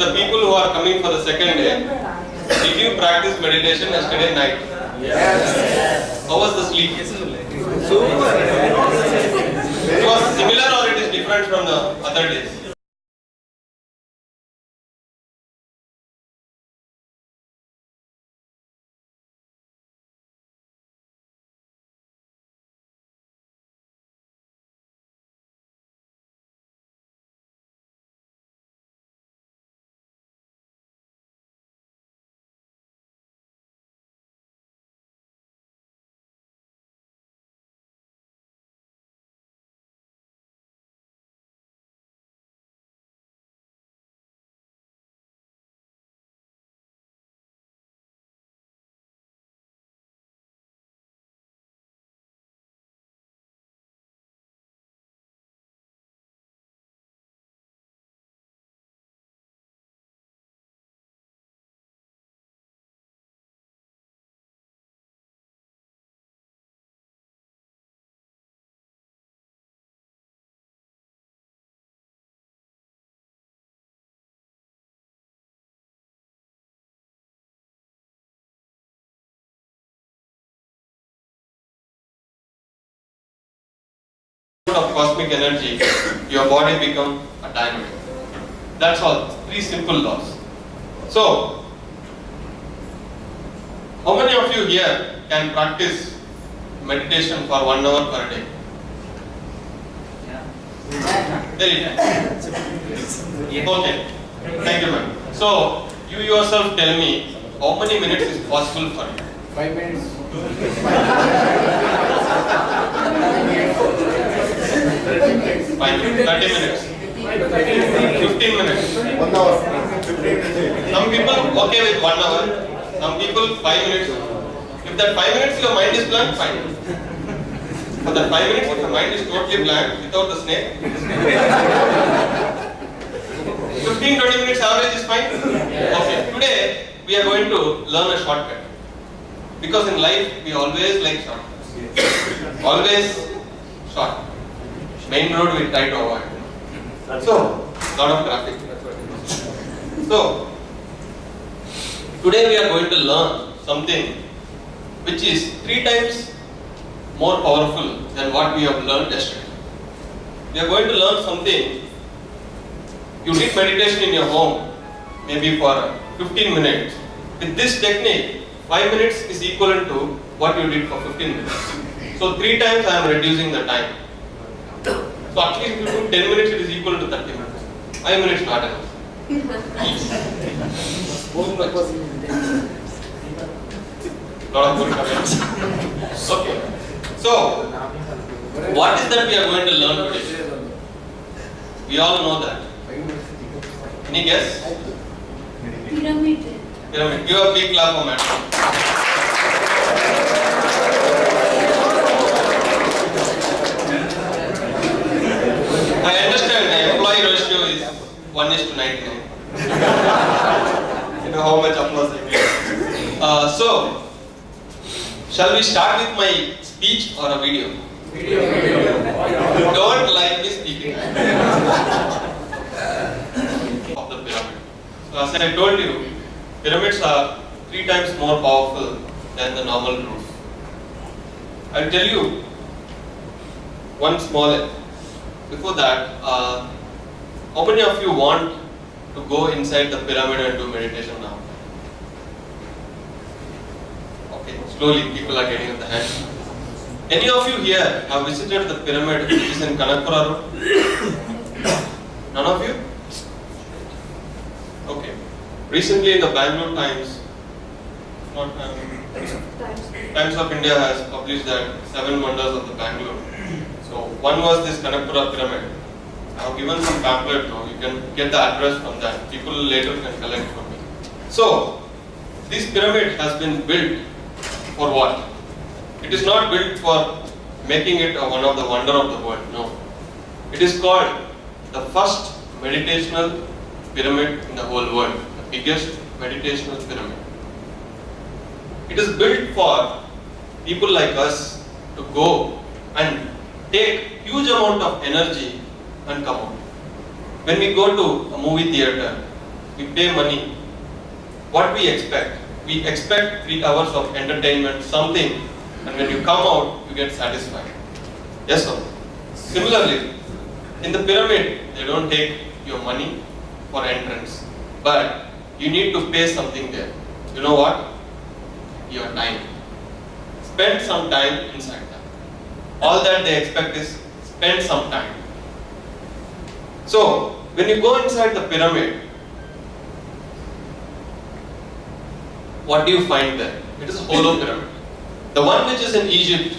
the people who are coming for the second day, did you practice meditation yesterday night? Yes. How was the sleep? It was similar or it is different from the other days? Of cosmic energy, your body become a diamond. That's all. 3 simple laws. So, how many of you here can practice meditation for 1 hour per day? Very nice. Okay. Thank you, ma'am. So, you yourself tell me how many minutes is possible for you? 5 minutes. 5 minutes, 30 minutes, 15 minutes. 1 hour. 15 minutes. Some people okay with 1 hour, some people 5 minutes. If that 5 minutes your mind is blank, fine. For that 5 minutes, if your mind is totally blank without the snake, 15-20 minutes average is fine. Okay, today we are going to learn a shortcut. Because in life we always like shortcuts. Always short. Main road we try to avoid. So, lot of traffic. So, today we are going to learn something which is 3 times more powerful than what we have learned yesterday. We are going to learn something. You did meditation in your home, maybe for 15 minutes. With this technique, 5 minutes is equivalent to what you did for 15 minutes. So 3 times I am reducing the time. So at least if you do 10 minutes, it is equal to 30 minutes. 5 minutes not enough. Lot of good comments. Okay. So, what is that we are going to learn today? We all know that. Any guess? Pyramid. Pyramid. Give a big clap for madam. I understand the employee ratio is 1:99. You know how much applause I get. So, shall we start with my speech or a video? You don't like me speaking. Of the pyramid. So as I told you, pyramids are 3 times more powerful than the normal roof. I'll tell you one small. Before that, how many of you want to go inside the pyramid and do meditation now? Okay, slowly people are getting in the hand. Any of you here have visited the pyramid which is in Kanakpura Road? None of you? Okay. Recently in the Bangalore Times, Times of India has published that 7 wonders of the Bangalore. So one was this Kanakpura pyramid. I have given some pamphlet now. You can get the address from that. People later can collect from me. So this pyramid has been built for what? It is not built for making it one of the wonder of the world. No. It is called the first meditational pyramid in the whole world. The biggest meditational pyramid. It is built for people like us to go and take huge amount of energy and come out. When we go to a movie theater, we pay money. What we expect? We expect 3 hours of entertainment, something, and when you come out, you get satisfied. Yes, sir. Similarly, in the pyramid, they don't take your money for entrance, but you need to pay something there. You know what? Your time. Spend some time inside that. All that they expect is spend some time. So, when you go inside the pyramid, what do you find there? It is a hollow pyramid. The one which is in Egypt,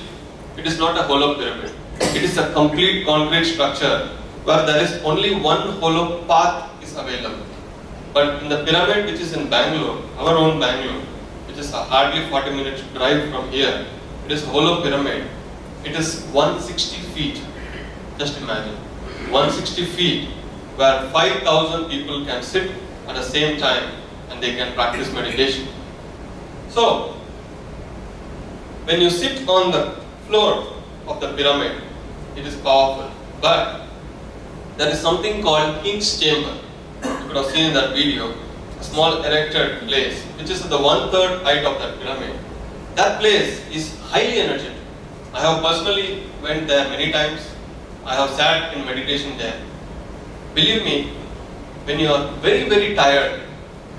it is not a hollow pyramid. It is a complete concrete structure where there is only one hollow path is available. But in the pyramid which is in Bangalore, our own Bangalore, which is a hardly 40 minutes drive from here, it is a hollow pyramid. It is 160 feet. Just imagine. 160 feet where 5,000 people can sit at the same time and they can practice meditation. So, when you sit on the floor of the pyramid, it is powerful. But there is something called King's Chamber. You could have seen in that video, a small erected place, which is at the 1/3 height of that pyramid. That place is highly energetic. I have personally went there many times. I have sat in meditation there. Believe me, when you are very, very tired,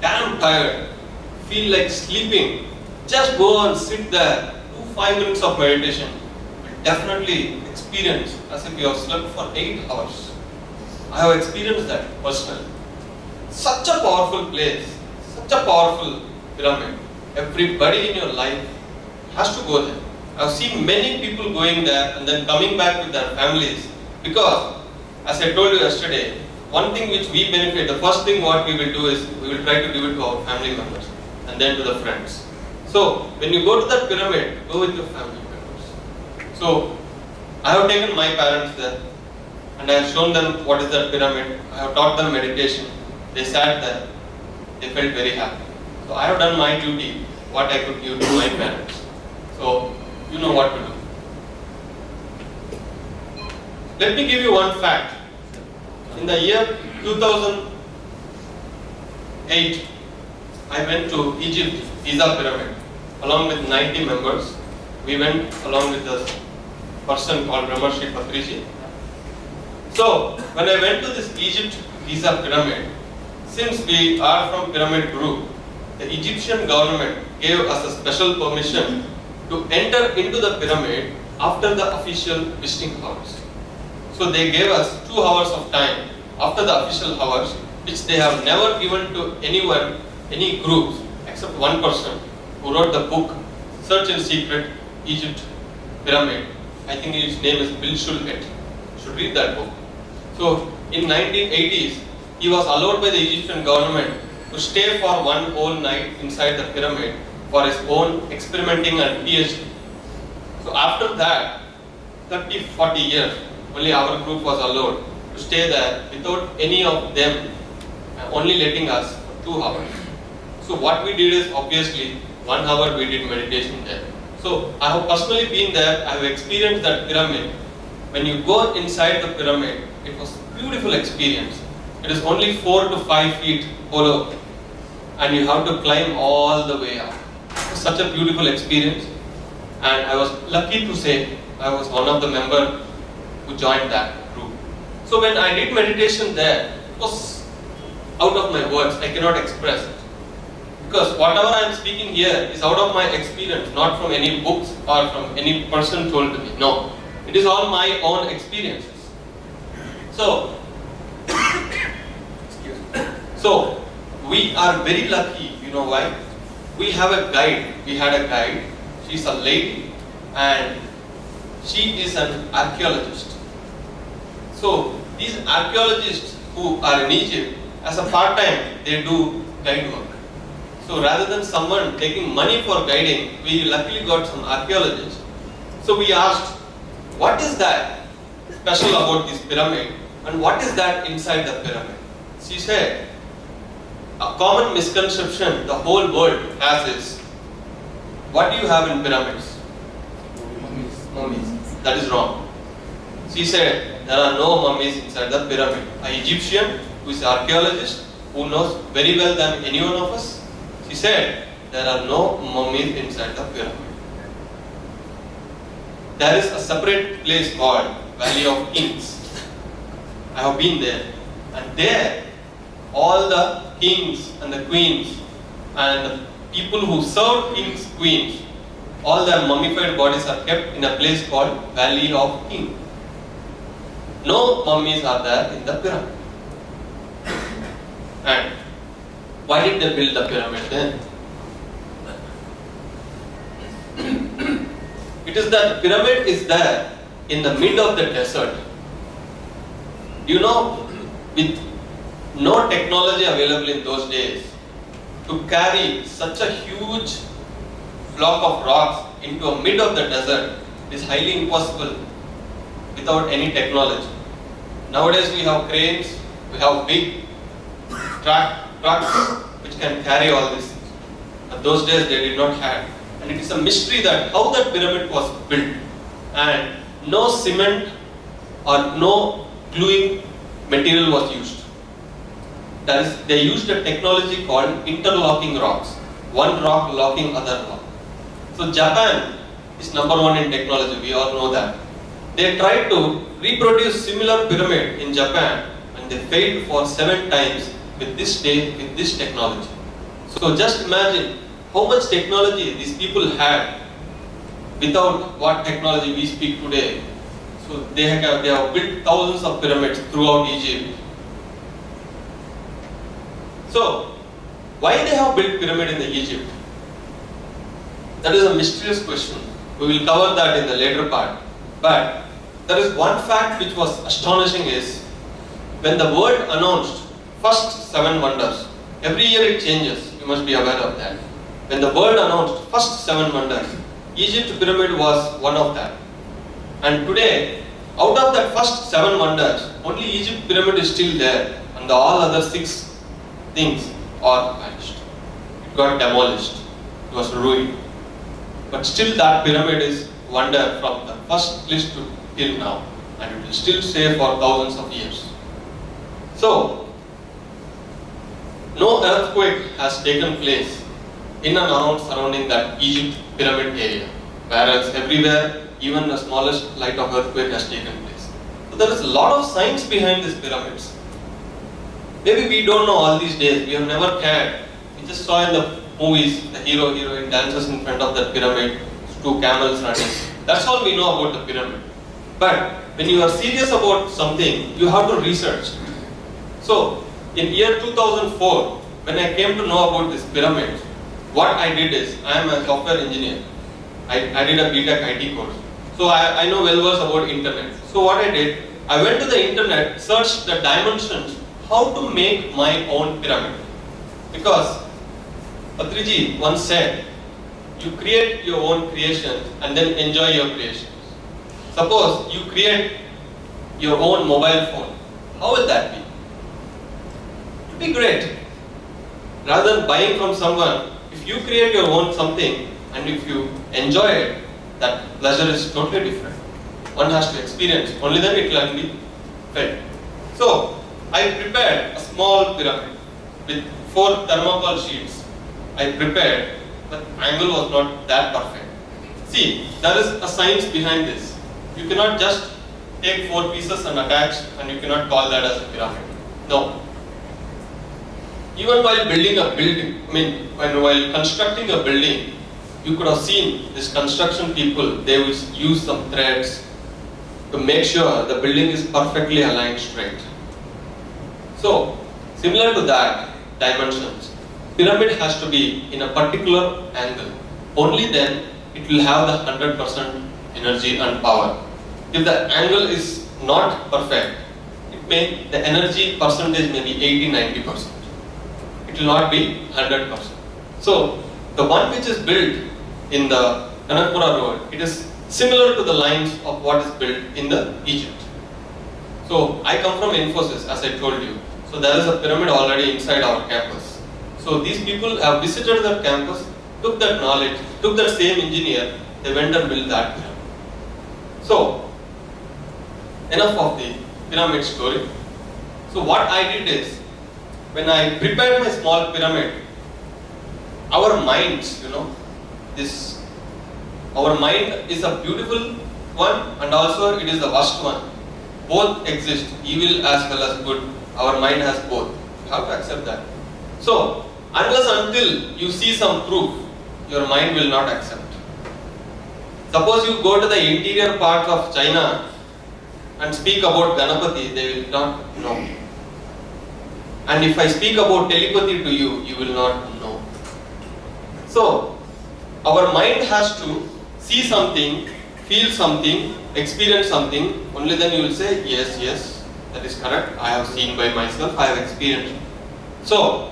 damn tired, feel like sleeping, just go and sit there, do 5 minutes of meditation. You'll definitely experience as if you have slept for 8 hours. I have experienced that personally. Such a powerful place, such a powerful pyramid. Everybody in your life has to go there. I have seen many people going there and then coming back with their families because, as I told you yesterday, one thing which we benefit, the first thing what we will do is we will try to give it to our family members and then to the friends. So, when you go to that pyramid, go with your family members. So, I have taken my parents there and I have shown them what is that pyramid. I have taught them meditation. They sat there. They felt very happy. So, I have done my duty, what I could give to my parents. So, you know what to do. Let me give you one fact. In the year 2008, I went to Egypt, Giza Pyramid, along with 90 members. We went along with a person called Brahmarshi Patriji. So, when I went to this Egypt, Giza Pyramid, since we are from Pyramid Group, the Egyptian government gave us a special permission to enter into the pyramid after the official visiting hours. So they gave us 2 hours of time after the official hours, which they have never given to anyone, any groups, except one person who wrote the book, Search in Secret, Egypt Pyramid. I think his name is Bill Shulgett. You should read that book. So in 1980s, he was allowed by the Egyptian government to stay for one whole night inside the pyramid for his own experimenting and PhD. So after that, 30-40 years, only our group was allowed to stay there without any of them only letting us for 2 hours. So what we did is obviously 1 hour we did meditation there. So I have personally been there, I have experienced that pyramid. When you go inside the pyramid, it was a beautiful experience. It is only 4 to 5 feet hollow and you have to climb all the way up. It was such a beautiful experience and I was lucky to say I was one of the members who joined that group. So when I did meditation there, it was out of my words, I cannot express it. Because whatever I am speaking here is out of my experience, not from any books or from any person told to me. No, it is all my own experiences. So, so we are very lucky, you know why? We have a guide, we had a guide, she's a lady and she is an archaeologist. So these archaeologists who are in Egypt, as a part-time, they do guide work. So rather than someone taking money for guiding, we luckily got some archaeologists. So we asked, what is that special about this pyramid and what is that inside the pyramid? She said, a common misconception the whole world has is, what do you have in pyramids? Mummies. That is wrong. She said, there are no mummies inside the pyramid. An Egyptian who is an archaeologist who knows very well than any one of us? She said, there are no mummies inside the pyramid. There is a separate place called Valley of Kings. I have been there, and there all the kings and the queens and the people who serve kings, queens, all their mummified bodies are kept in a place called Valley of Kings. No mummies are there in the pyramid. And why did they build the pyramid then? It is that pyramid is there in the mid of the desert. You know, with no technology available in those days, to carry such a huge block of rocks into a mid of the desert is highly impossible without any technology. Nowadays we have cranes, we have big trucks which can carry all this. But those days they did not have. And it is a mystery that how that pyramid was built. And no cement or no gluing material was used. That is, they used a technology called interlocking rocks. One rock locking other rock. So Japan is number one in technology, we all know that. They tried to reproduce similar pyramid in Japan and they failed for 7 times with this technology. So just imagine how much technology these people had without what technology we speak today. So they have built thousands of pyramids throughout Egypt. So why they have built pyramid in the Egypt? That is a mysterious question. We will cover that in the later part. But there is one fact which was astonishing is when the world announced first 7 wonders, every year it changes, you must be aware of that. When the world announced first 7 wonders, Egypt pyramid was one of them. And today, out of that first 7 wonders, only Egypt pyramid is still there and all other 6 things are vanished. It got demolished, it was ruined. But still that pyramid is wonder from the first list to till now, and it will still stay for thousands of years. So, no earthquake has taken place in and around surrounding that Egypt pyramid area, whereas everywhere, even the smallest light of earthquake has taken place. So there is a lot of science behind these pyramids. Maybe we don't know all these days, we have never cared. We just saw in the movies, the hero, heroine dances in front of that pyramid, 2 camels running. That's all we know about the pyramid. But when you are serious about something, you have to research. So, in year 2004, when I came to know about this pyramid, what I did is, I am a software engineer. I did a BTech IT course. So I know well about internet. So what I did, I went to the internet, searched the dimensions, how to make my own pyramid. Because Patriji once said, you create your own creations and then enjoy your creations. Suppose you create your own mobile phone. How will that be? It would be great. Rather than buying from someone, if you create your own something and if you enjoy it, that pleasure is totally different. One has to experience, only then it can be felt. So, I prepared a small pyramid with 4 thermocol sheets. I prepared, but angle was not that perfect. See, there is a science behind this. You cannot just take 4 pieces and attach and you cannot call that as a pyramid. No. Even while building a building, while constructing a building, you could have seen this construction people, they will use some threads to make sure the building is perfectly aligned straight. So, similar to that, dimensions. Pyramid has to be in a particular angle. Only then it will have the 100% energy and power. If the angle is not perfect, the energy percentage may be 80-90%. It will not be 100%. So, the one which is built in the Kanakpura road, it is similar to the lines of what is built in the Egypt. So, I come from Infosys, as I told you. So, there is a pyramid already inside our campus. So, these people have visited that campus, took that knowledge, took that same engineer, they went and built that pyramid. So, enough of the pyramid story. So, what I did is, when I prepared my small pyramid, our minds, our mind is a beautiful one and also it is the worst one. Both exist, evil as well as good. Our mind has both. You have to accept that. So, unless until you see some proof, your mind will not accept. Suppose you go to the interior parts of China and speak about Ganapati, they will not know. And if I speak about telepathy to you, you will not know. So, our mind has to see something, feel something, experience something, only then you will say, yes, that is correct, I have seen by myself, I have experienced. So,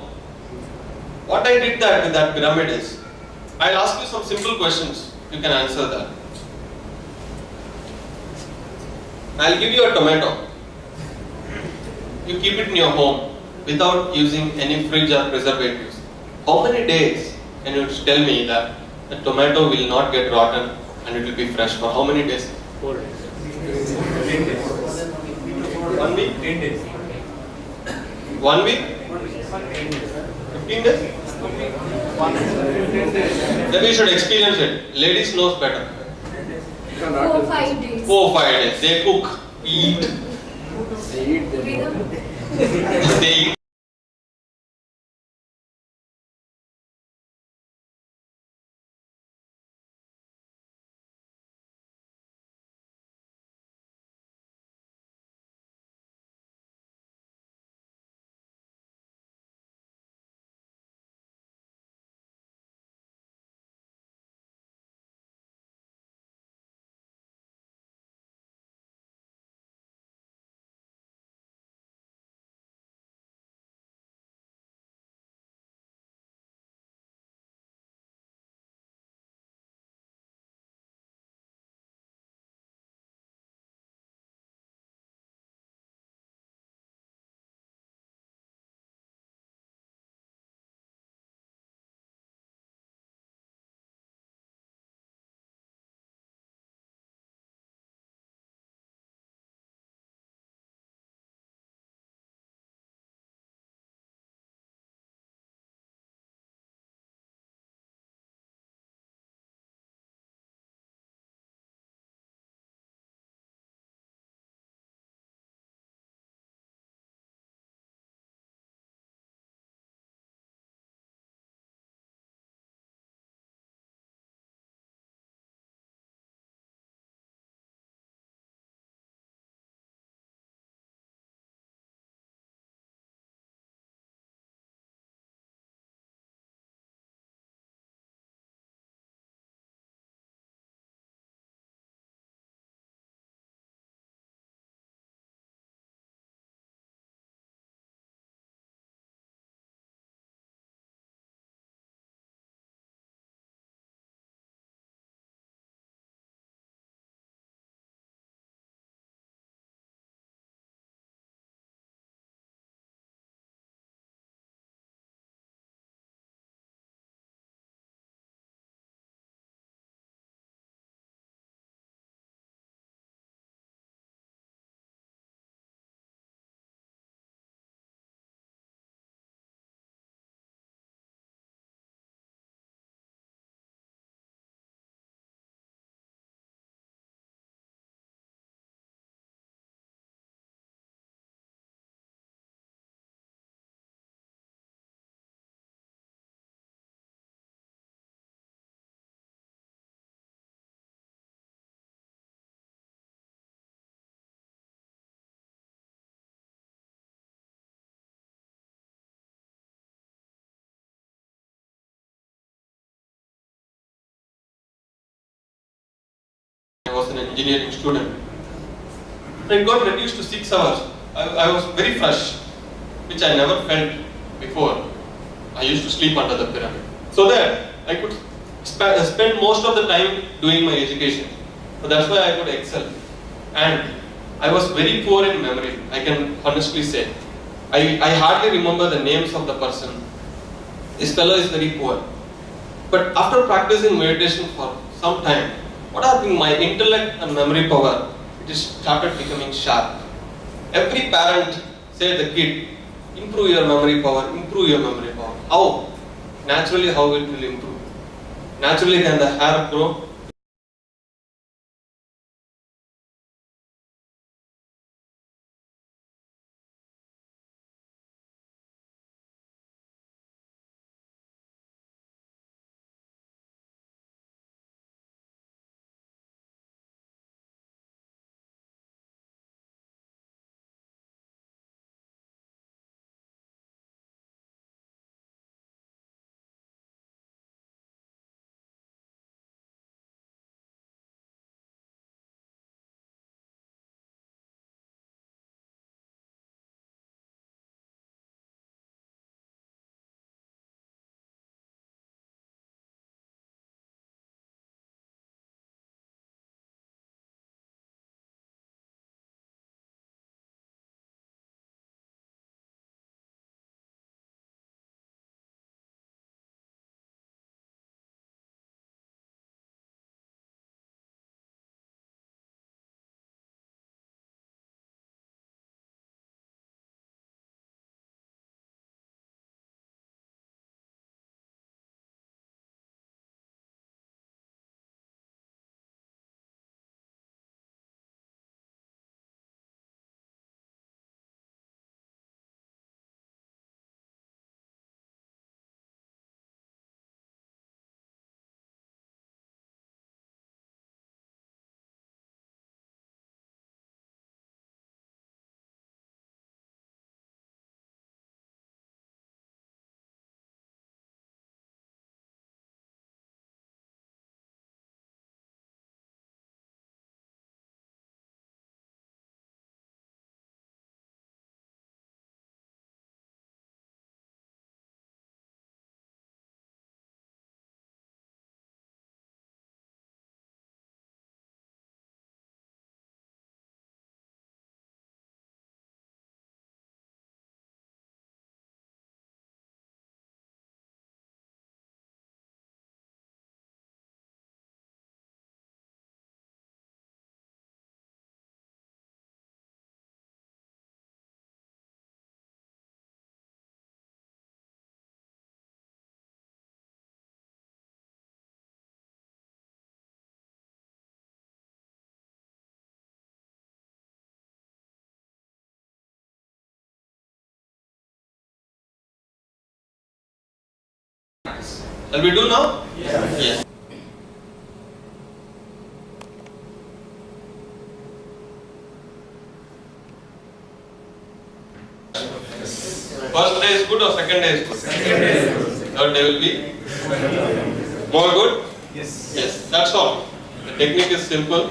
what I did that with that pyramid is, I'll ask you some simple questions, you can answer that. I'll give you a tomato. You keep it in your home without using any fridge or preservatives. How many days can you tell me that the tomato will not get rotten and it will be fresh for how many days? 4 days. 1 week? 10 days. 1 week? 15 days? Then we should experience it. Ladies knows better. 4, 5 days. 4, 5 days. They cook, eat, They eat them. Rhythm. they eat. I was an engineering student. It got reduced to 6 hours. I was very fresh, which I never felt before. I used to sleep under the pyramid. So that I could spend most of the time doing my education. So that's why I could excel. And I was very poor in memory, I can honestly say. I hardly remember the names of the person. This fellow is very poor. But after practicing meditation for some time, what happened? My intellect and memory power, it started becoming sharp. Every parent say the kid, improve your memory power, improve your memory power. How? Naturally, how it will improve? Naturally, can the hair grow? Shall we do now? Yes. First day is good or second day is good? Third day will be more good? Yes, that's all. The technique is simple.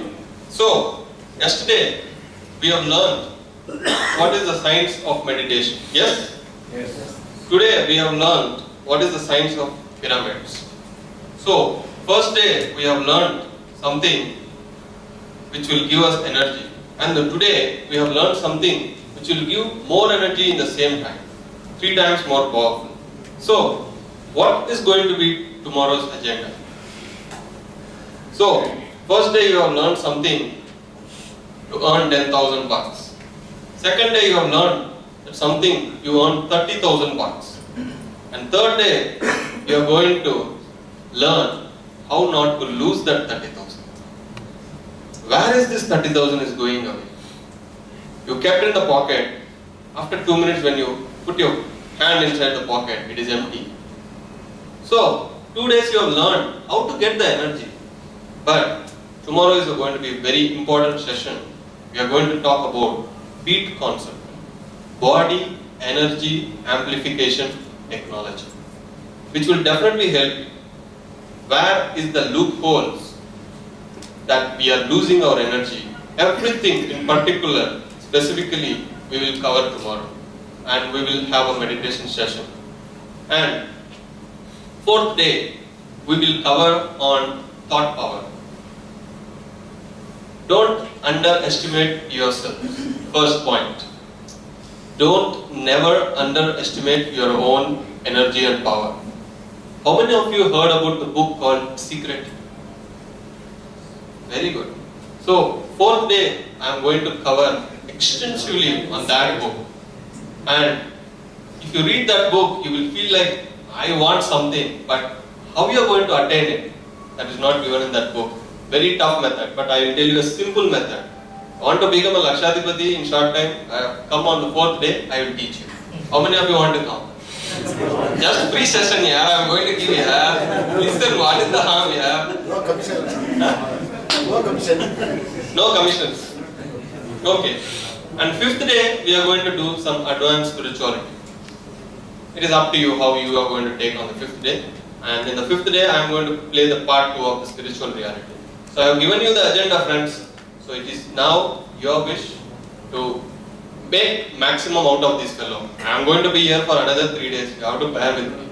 So, yesterday we have learned what is the science of meditation. Yes? Today we have learned what is the science of pyramids. So, first day we have learned something which will give us energy. And today we have learned something which will give more energy in the same time. 3 times more powerful. So, what is going to be tomorrow's agenda? So, first day you have learned something to earn 10,000 bucks. Second day you have learned that something you earn 30,000 bucks. And third day you are going to learn how not to lose that 30,000. Where is this 30,000 is going away? You kept in the pocket. After 2 minutes when you put your hand inside the pocket, it is empty. So, 2 days you have learned how to get the energy. But tomorrow is going to be a very important session. We are going to talk about BEAT concept. Body Energy Amplification Technology. Which will definitely help you. Where is the loopholes that we are losing our energy? Everything in particular, specifically, we will cover tomorrow. And we will have a meditation session. And fourth day, we will cover on thought power. Don't underestimate yourself. First point. Don't never underestimate your own energy and power. How many of you heard about the book called Secret? Very good. So, fourth day, I am going to cover extensively on that book. And if you read that book, you will feel like I want something, but how you are going to attain it? That is not given in that book. Very tough method, but I will tell you a simple method. Want to become a Lakshadipati in short time? Come on the 4th day, I will teach you. How many of you want to come? Just free session, yeah. I am going to give you. Listen, what is the harm, yeah? No commission. No commission. No commissions. Okay. And 5th day, we are going to do some advanced spirituality. It is up to you how you are going to take on the 5th day. And in the 5th day, I am going to play the part 2 of the spiritual reality. So I have given you the agenda, friends. So it is now your wish to make maximum out of this fellow. I am going to be here for another 3 days. You have to bear with me.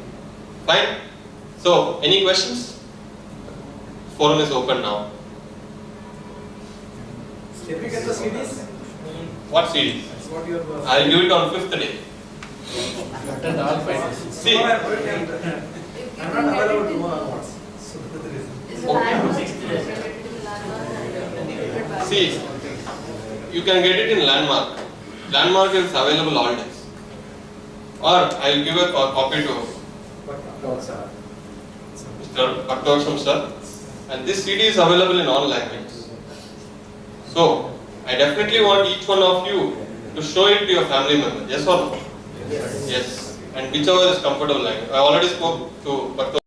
Fine? So, any questions? Forum is open now. Can we get the CDs? What CDs? What you have. I will give it on 5th day. Attend all finals. See, I'm You not can get available it in tomorrow onwards. So that is. Is a landmark. You can get it in landmark and see, you can get it in Landmark. Landmark is available all days. Or I will give a copy to Mr. Bhaktavaksham sir. And this CD is available in all languages. So, I definitely want each one of you to show it to your family member. Yes or no? Yes. And whichever is comfortable language. I already spoke to Bhaktavaksham.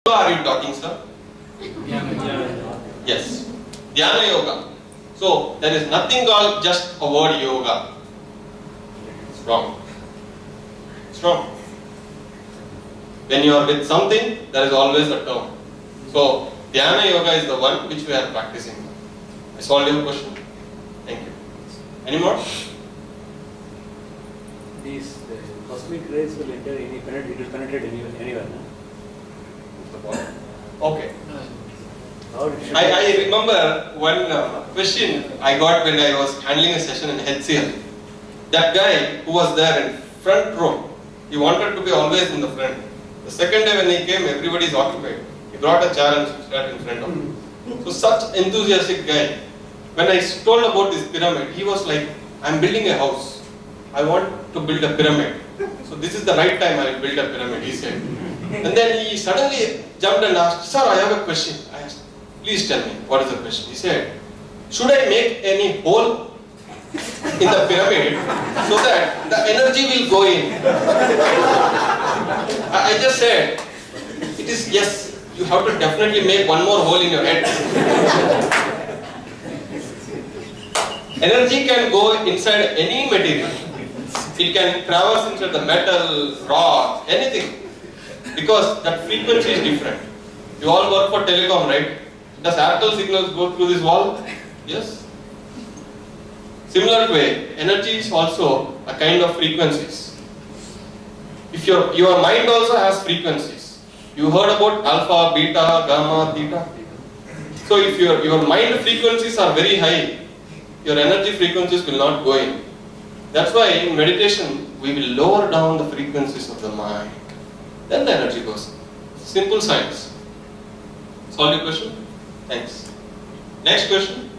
Who are you talking, sir? Yes. Dhyana yoga. So, there is nothing called just a word yoga. It's wrong. It's wrong. When you are with something, there is always a term. So, Dhyana yoga is the one which we are practicing. I solved your question. Thank you. Any more? These cosmic rays will enter any penetrate, it will penetrate anywhere. No? Okay. How it should I remember one question I got when I was handling a session in HCL. That guy who was there in front row, he wanted to be always in the front. The second day when he came, everybody is occupied. He brought a chair and sat in front of him. So such enthusiastic guy. when I told about this pyramid, he was like, I'm building a house. I want to build a pyramid. So this is the right time I will build a pyramid, he said. And then he suddenly jumped and asked, sir, I have a question. I asked, please tell me, what is the question? He said, should I make any hole in the pyramid so that the energy will go in? I just said, it is yes, you have to definitely make one more hole in your head. Energy can go inside any material. It can traverse inside the metal, rock, anything. Because that frequency is different. You all work for telecom, right? Does Airtel signals go through this wall? Yes. Similar way, energy is also a kind of frequencies. If your mind also has frequencies. You heard about alpha, beta, gamma, theta. So if your mind frequencies are very high, your energy frequencies will not go in. That's why in meditation, we will lower down the frequencies of the mind. Then the energy goes. Simple science. Solve your question? Thanks. Next question.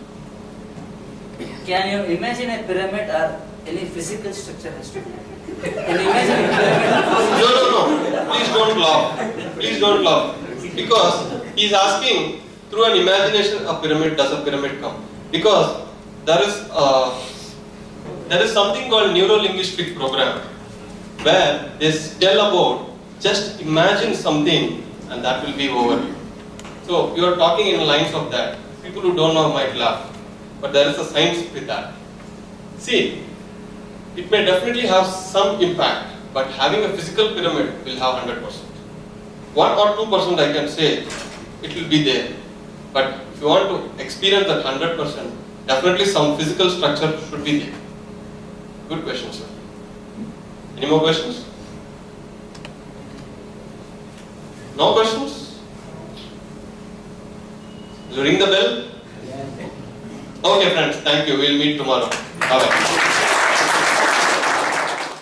Can you imagine a pyramid or any physical structure has to be? Can you imagine a pyramid? No. Please don't laugh. Please don't laugh. Because he is asking, through an imagination, a pyramid, does a pyramid come? Because there is something called neuro-linguistic program where they tell about just imagine something and that will be over. So you are talking in lines of that. People who don't know might laugh, but there is a science with that. See, it may definitely have some impact, but having a physical pyramid will have 100%. 1 or 2% I can say it will be there, but if you want to experience that 100%, definitely some physical structure should be there. Good question, sir. Any more questions? No questions? Will you ring the bell? Okay friends, thank you. We'll meet tomorrow. Bye bye.